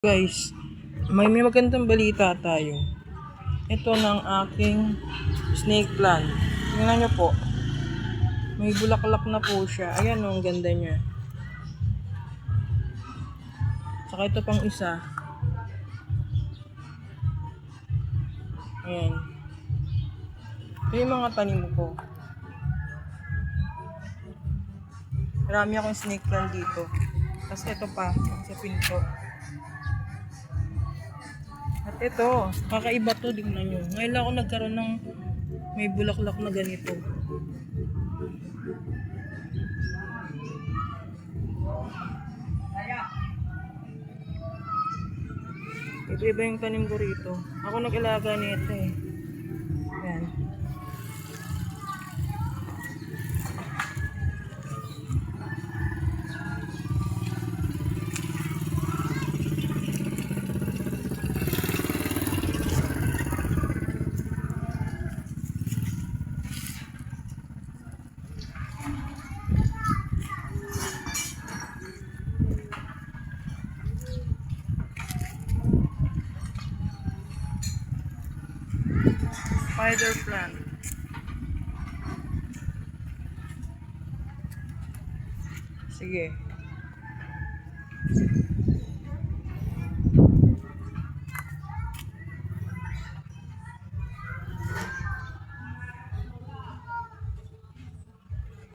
Guys, may magandang balita tayo. Ito ng aking snake plant. Tingnan nyo po. May bulaklak na po siya. Ayan oh, ang ganda niya. Saka ito pang isa. Ayan. Ito yung mga tanim ko. Marami akong snake plant dito. Tapos ito pa, sa pinto. At ito, kakaiba to, tingnan nyo. Ngayon lang ako nagkaroon ng may bulaklak na ganito. Iba-iba yung tanim ko rito. Ako nag-alaga nito eh. Yan. Spider plant. Sige.